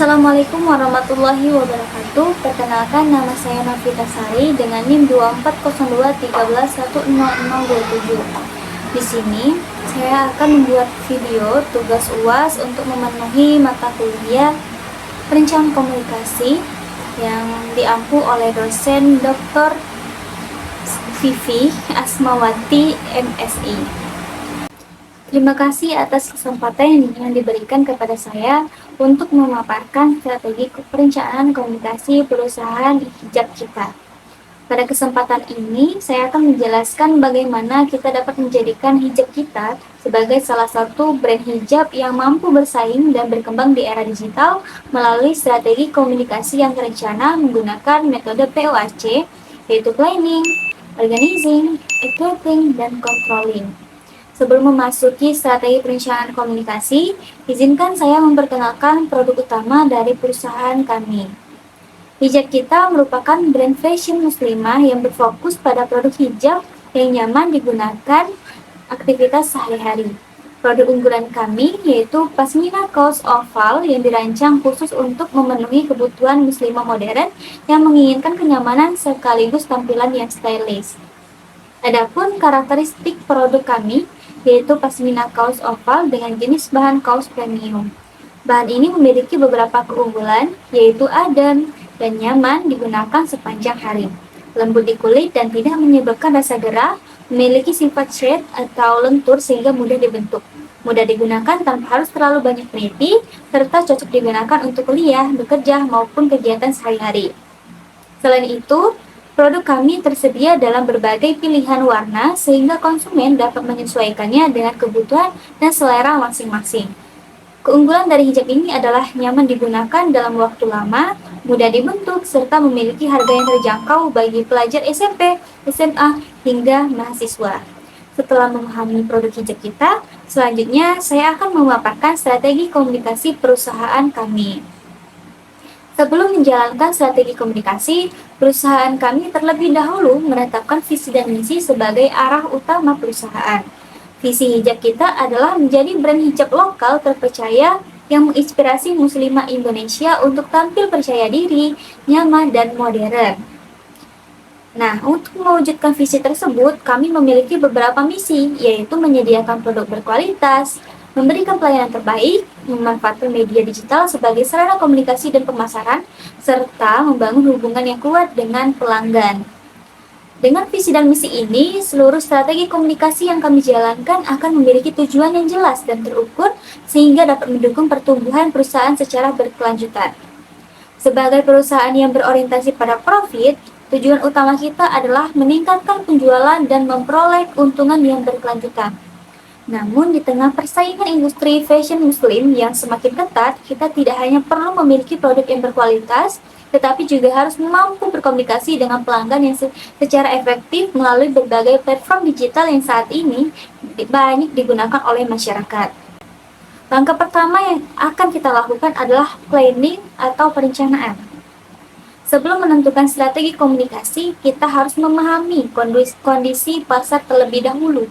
Assalamualaikum warahmatullahi wabarakatuh. Perkenalkan, nama saya Novita Sari dengan NIM 240213110027. Di sini saya akan membuat video tugas UAS untuk memenuhi mata kuliah Perencanaan Komunikasi yang diampu oleh dosen Dr. Vivi Asmawati MSI. Terima kasih atas kesempatan yang diberikan kepada saya untuk memaparkan strategi perencanaan komunikasi perusahaan hijab kita. Pada kesempatan ini, saya akan menjelaskan bagaimana kita dapat menjadikan hijab kita sebagai salah satu brand hijab yang mampu bersaing dan berkembang di era digital melalui strategi komunikasi yang terencana menggunakan metode POAC, yaitu planning, organizing, equipping, dan controlling. Sebelum memasuki strategi perencanaan komunikasi, izinkan saya memperkenalkan produk utama dari perusahaan kami. Hijab kita merupakan brand fashion muslimah yang berfokus pada produk hijab yang nyaman digunakan aktivitas sehari-hari. Produk unggulan kami yaitu Pasmina Kaos Oval yang dirancang khusus untuk memenuhi kebutuhan muslimah modern yang menginginkan kenyamanan sekaligus tampilan yang stylish. Adapun karakteristik produk kami yaitu Pasmina Kaos Oval dengan jenis bahan kaos premium. Bahan ini memiliki beberapa keunggulan, yaitu adem dan nyaman digunakan sepanjang hari, lembut di kulit dan tidak menyebabkan rasa gerah, memiliki sifat shred atau lentur sehingga mudah dibentuk, mudah digunakan tanpa harus terlalu banyak peniti, serta cocok digunakan untuk kuliah, bekerja, maupun kegiatan sehari-hari. Selain itu, produk kami tersedia dalam berbagai pilihan warna sehingga konsumen dapat menyesuaikannya dengan kebutuhan dan selera masing-masing. Keunggulan dari hijab ini adalah nyaman digunakan dalam waktu lama, mudah dibentuk, serta memiliki harga yang terjangkau bagi pelajar SMP, SMA, hingga mahasiswa. Setelah memahami produk hijab kita, selanjutnya saya akan memaparkan strategi komunikasi perusahaan kami. Sebelum menjalankan strategi komunikasi, perusahaan kami terlebih dahulu menetapkan visi dan misi sebagai arah utama perusahaan. Visi hijab kita adalah menjadi brand hijab lokal terpercaya yang menginspirasi muslimah Indonesia untuk tampil percaya diri, nyaman, dan modern. Nah, untuk mewujudkan visi tersebut, kami memiliki beberapa misi, yaitu menyediakan produk berkualitas, memberikan pelayanan terbaik, memanfaatkan media digital sebagai sarana komunikasi dan pemasaran, serta membangun hubungan yang kuat dengan pelanggan. Dengan visi dan misi ini, seluruh strategi komunikasi yang kami jalankan akan memiliki tujuan yang jelas dan terukur sehingga dapat mendukung pertumbuhan perusahaan secara berkelanjutan. Sebagai perusahaan yang berorientasi pada profit, tujuan utama kita adalah meningkatkan penjualan dan memperoleh keuntungan yang berkelanjutan. Namun, di tengah persaingan industri fashion muslim yang semakin ketat, kita tidak hanya perlu memiliki produk yang berkualitas, tetapi juga harus mampu berkomunikasi dengan pelanggan yang secara efektif melalui berbagai platform digital yang saat ini banyak digunakan oleh masyarakat. Langkah pertama yang akan kita lakukan adalah planning atau perencanaan. Sebelum menentukan strategi komunikasi, kita harus memahami kondisi pasar terlebih dahulu.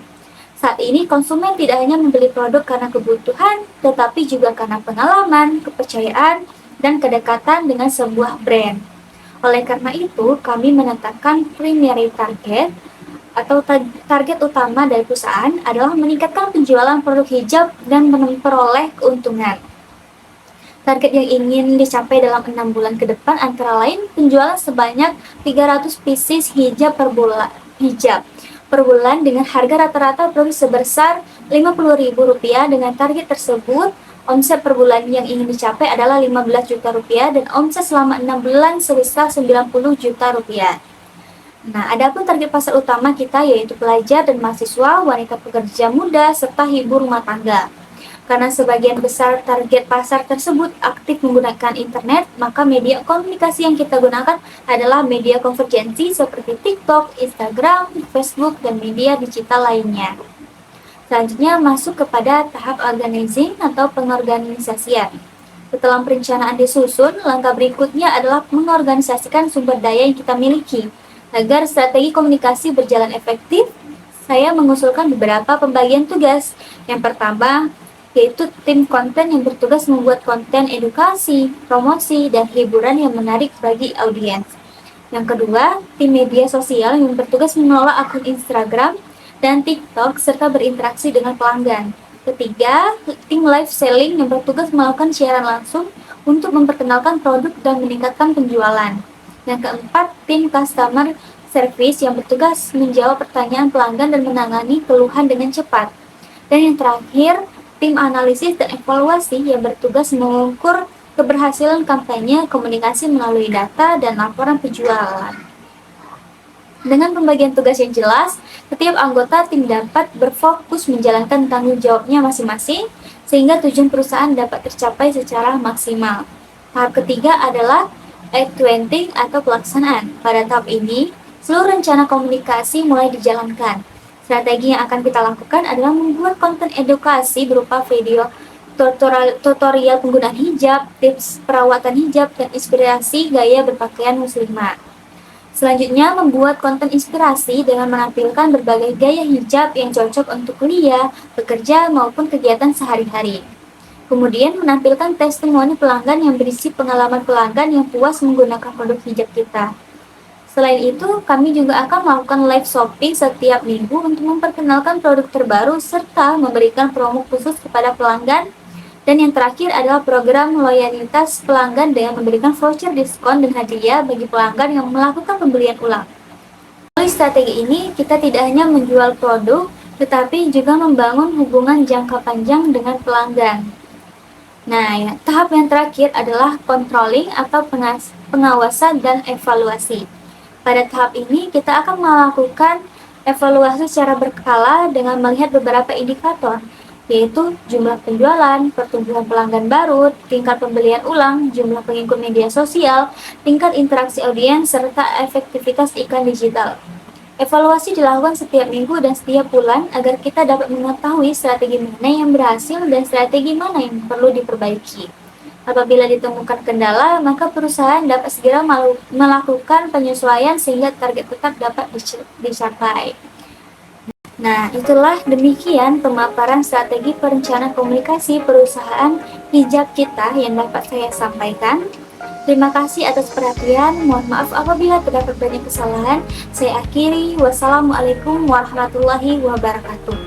Saat ini konsumen tidak hanya membeli produk karena kebutuhan, tetapi juga karena pengalaman, kepercayaan, dan kedekatan dengan sebuah brand. Oleh karena itu, kami menetapkan primary target atau target utama dari perusahaan adalah meningkatkan penjualan produk hijab dan memperoleh keuntungan. Target yang ingin dicapai dalam 6 bulan ke depan antara lain penjualan sebanyak 300 pieces hijab per bulan dengan harga rata-rata produk sebesar Rp50.000. Dengan target tersebut, omset per bulan yang ingin dicapai adalah Rp15 juta dan omset selama 6 bulan sebesar Rp90 juta. Nah, adapun target pasar utama kita yaitu pelajar dan mahasiswa, wanita pekerja muda, serta ibu rumah tangga. Karena sebagian besar target pasar tersebut aktif menggunakan internet, maka media komunikasi yang kita gunakan adalah media konvergensi seperti TikTok, Instagram, Facebook, dan media digital lainnya. Selanjutnya masuk kepada tahap organizing atau pengorganisasian. Setelah perencanaan disusun, langkah berikutnya adalah mengorganisasikan sumber daya yang kita miliki. Agar strategi komunikasi berjalan efektif, saya mengusulkan beberapa pembagian tugas. Yang pertama, yaitu tim konten yang bertugas membuat konten edukasi, promosi, dan hiburan yang menarik bagi audiens. Yang kedua, tim media sosial yang bertugas mengelola akun Instagram dan TikTok serta berinteraksi dengan pelanggan. Ketiga, tim live selling yang bertugas melakukan siaran langsung untuk memperkenalkan produk dan meningkatkan penjualan. Yang keempat, tim customer service yang bertugas menjawab pertanyaan pelanggan dan menangani keluhan dengan cepat. Dan yang terakhir, tim analisis dan evaluasi yang bertugas mengukur keberhasilan kampanye komunikasi melalui data dan laporan penjualan. Dengan pembagian tugas yang jelas, setiap anggota tim dapat berfokus menjalankan tanggung jawabnya masing-masing sehingga tujuan perusahaan dapat tercapai secara maksimal. Tahap ketiga adalah implementing atau pelaksanaan. Pada tahap ini, seluruh rencana komunikasi mulai dijalankan. Strategi yang akan kita lakukan adalah membuat konten edukasi berupa video tutorial penggunaan hijab, tips perawatan hijab, dan inspirasi gaya berpakaian muslimah. Selanjutnya, membuat konten inspirasi dengan menampilkan berbagai gaya hijab yang cocok untuk kuliah, bekerja, maupun kegiatan sehari-hari. Kemudian, menampilkan testimoni pelanggan yang berisi pengalaman pelanggan yang puas menggunakan produk hijab kita. Selain itu, kami juga akan melakukan live shopping setiap minggu untuk memperkenalkan produk terbaru serta memberikan promo khusus kepada pelanggan. Dan yang terakhir adalah program loyalitas pelanggan dengan memberikan voucher diskon dan hadiah bagi pelanggan yang melakukan pembelian ulang. Melalui strategi ini, kita tidak hanya menjual produk, tetapi juga membangun hubungan jangka panjang dengan pelanggan. Nah, tahap yang terakhir adalah controlling atau pengawasan dan evaluasi. Pada tahap ini, kita akan melakukan evaluasi secara berkala dengan melihat beberapa indikator, yaitu jumlah penjualan, pertumbuhan pelanggan baru, tingkat pembelian ulang, jumlah pengikut media sosial, tingkat interaksi audiens, serta efektivitas iklan digital. Evaluasi dilakukan setiap minggu dan setiap bulan agar kita dapat mengetahui strategi mana yang berhasil dan strategi mana yang perlu diperbaiki. Apabila ditemukan kendala, maka perusahaan dapat segera melakukan penyesuaian sehingga target tetap dapat dicapai. Nah, itulah demikian pemaparan strategi perencanaan komunikasi perusahaan hijab kita yang dapat saya sampaikan. Terima kasih atas perhatian. Mohon maaf apabila terdapat banyak kesalahan. Saya akhiri. Wassalamualaikum warahmatullahi wabarakatuh.